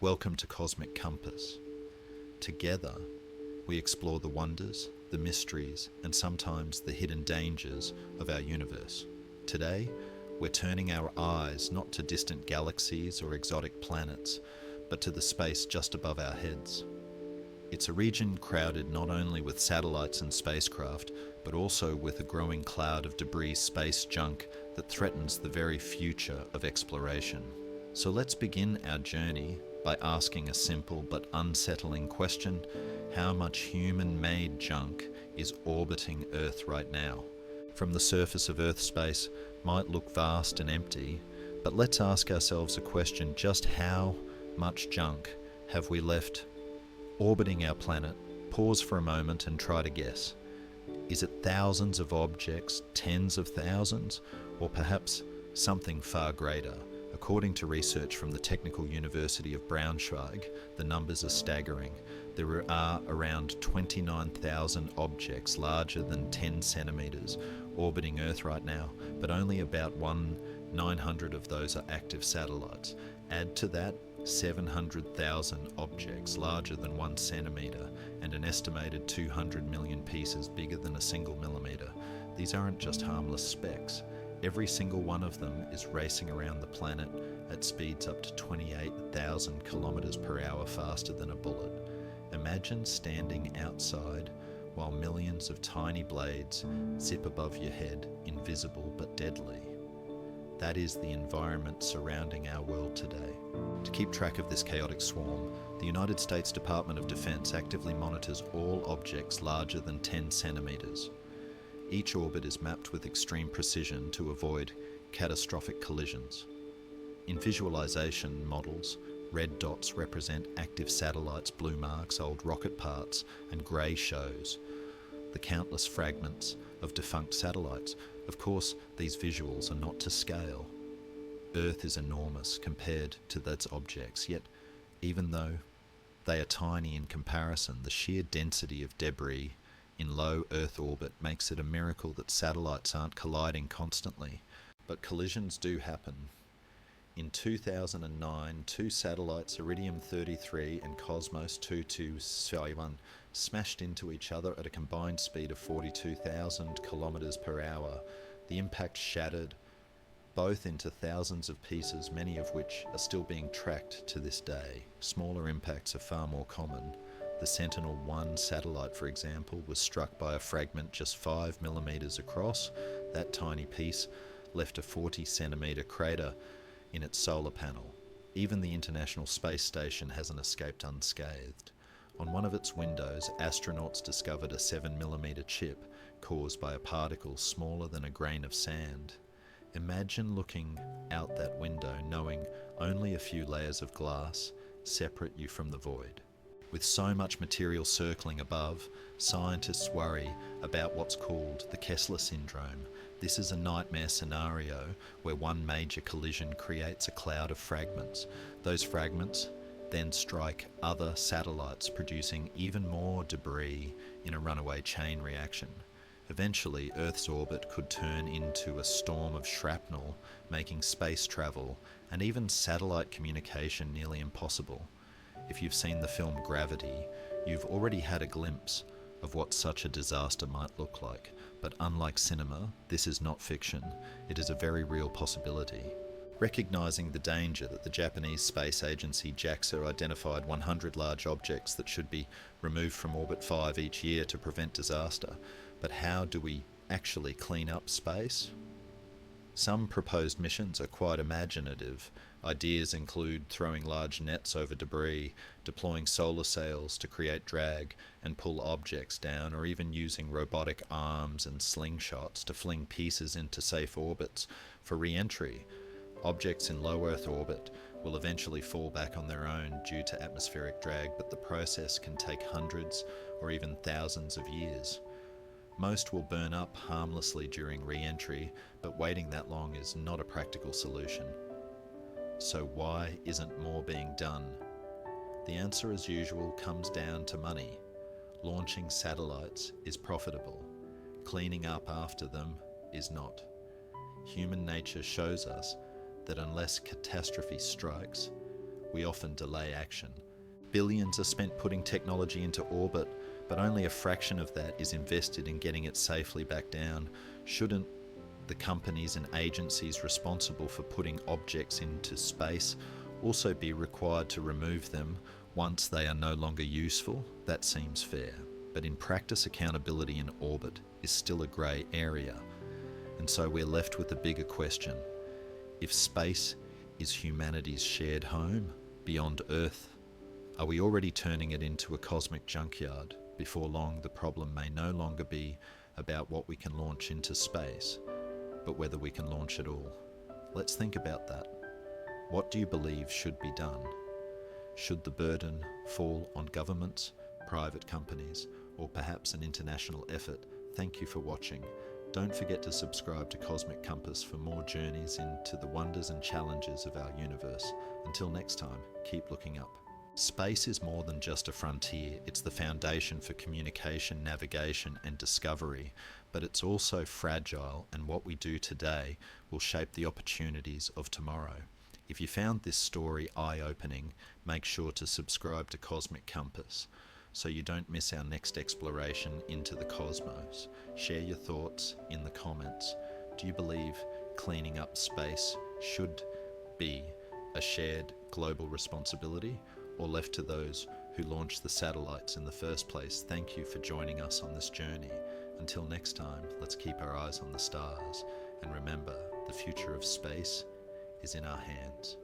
Welcome to Cosmic Compass. Together, we explore the wonders, the mysteries, and sometimes the hidden dangers of our universe. Today, we're turning our eyes not to distant galaxies or exotic planets, but to the space just above our heads. It's a region crowded not only with satellites and spacecraft, but also with a growing cloud of debris space junk that threatens the very future of exploration. So let's begin our journey by asking a simple but unsettling question: how much human-made junk is orbiting Earth right now? From the surface of Earth space might look vast and empty, but let's ask ourselves a question: just how much junk have we left orbiting our planet? Pause for a moment and try to guess. Is it thousands of objects, tens of thousands, or perhaps something far greater? According to research from the Technical University of Braunschweig, the numbers are staggering. There are around 29,000 objects larger than 10 centimeters orbiting Earth right now, but only about 1/900 of those are active satellites. Add to that 700,000 objects larger than 1 centimeter and an estimated 200 million pieces bigger than a single millimeter. These aren't just harmless specks. Every single one of them is racing around the planet at speeds up to 28,000 kilometers per hour faster than a bullet. Imagine standing outside while millions of tiny blades zip above your head, invisible but deadly. That is the environment surrounding our world today. To keep track of this chaotic swarm, the United States Department of Defense actively monitors all objects larger than 10 centimeters. Each orbit is mapped with extreme precision to avoid catastrophic collisions. In visualization models, red dots represent active satellites, blue marks old rocket parts, and grey shows the countless fragments of defunct satellites. Of course, these visuals are not to scale. Earth is enormous compared to those objects, yet even though they are tiny in comparison, the sheer density of debris in low Earth orbit makes it a miracle that satellites aren't colliding constantly. But collisions do happen. In 2009, two satellites, Iridium-33 and Cosmos 2271, smashed into each other at a combined speed of 42,000 kilometers per hour. The impact shattered both into thousands of pieces, many of which are still being tracked to this day. Smaller impacts are far more common. The Sentinel-1 satellite, for example, was struck by a fragment just 5 millimeters across. That tiny piece left a 40-centimeter crater in its solar panel. Even the International Space Station hasn't escaped unscathed. On one of its windows, astronauts discovered a 7-millimeter chip caused by a particle smaller than a grain of sand. Imagine looking out that window knowing only a few layers of glass separate you from the void. With so much material circling above, scientists worry about what's called the Kessler Syndrome. This is a nightmare scenario where one major collision creates a cloud of fragments. Those fragments then strike other satellites, producing even more debris in a runaway chain reaction. Eventually, Earth's orbit could turn into a storm of shrapnel, making space travel and even satellite communication nearly impossible. If you've seen the film Gravity, you've already had a glimpse of what such a disaster might look like. But unlike cinema, this is not fiction. It is a very real possibility. Recognizing the danger that the Japanese space agency JAXA identified 100 large objects that should be removed from orbit 5 each year to prevent disaster. But how do we actually clean up space? Some proposed missions are quite imaginative. Ideas include throwing large nets over debris, deploying solar sails to create drag and pull objects down, or even using robotic arms and slingshots to fling pieces into safe orbits for re-entry. Objects in low Earth orbit will eventually fall back on their own due to atmospheric drag, but the process can take hundreds or even thousands of years. Most will burn up harmlessly during re-entry, but waiting that long is not a practical solution. So why isn't more being done? The answer, as usual, comes down to money. Launching satellites is profitable. Cleaning up after them is not. Human nature shows us that unless catastrophe strikes, we often delay action. Billions are spent putting technology into orbit, but only a fraction of that is invested in getting it safely back down. Shouldn't the companies and agencies responsible for putting objects into space also be required to remove them once they are no longer useful? That seems fair. But in practice, accountability in orbit is still a grey area. And so we're left with a bigger question. If space is humanity's shared home beyond Earth, are we already turning it into a cosmic junkyard? Before long, the problem may no longer be about what we can launch into space, but whether we can launch at all. Let's think about that. What do you believe should be done? Should the burden fall on governments, private companies, or perhaps an international effort? Thank you for watching. Don't forget to subscribe to Cosmic Compass for more journeys into the wonders and challenges of our universe. Until next time, keep looking up. Space is more than just a frontier. It's the foundation for communication, navigation, and discovery. But it's also fragile, and what we do today will shape the opportunities of tomorrow. If you found this story eye-opening, make sure to subscribe to Cosmic Compass so you don't miss our next exploration into the cosmos. Share your thoughts in the comments. Do you believe cleaning up space should be a shared global responsibility, or left to those who launched the satellites in the first place? Thank you for joining us on this journey. Until next time, let's keep our eyes on the stars, and remember, the future of space is in our hands.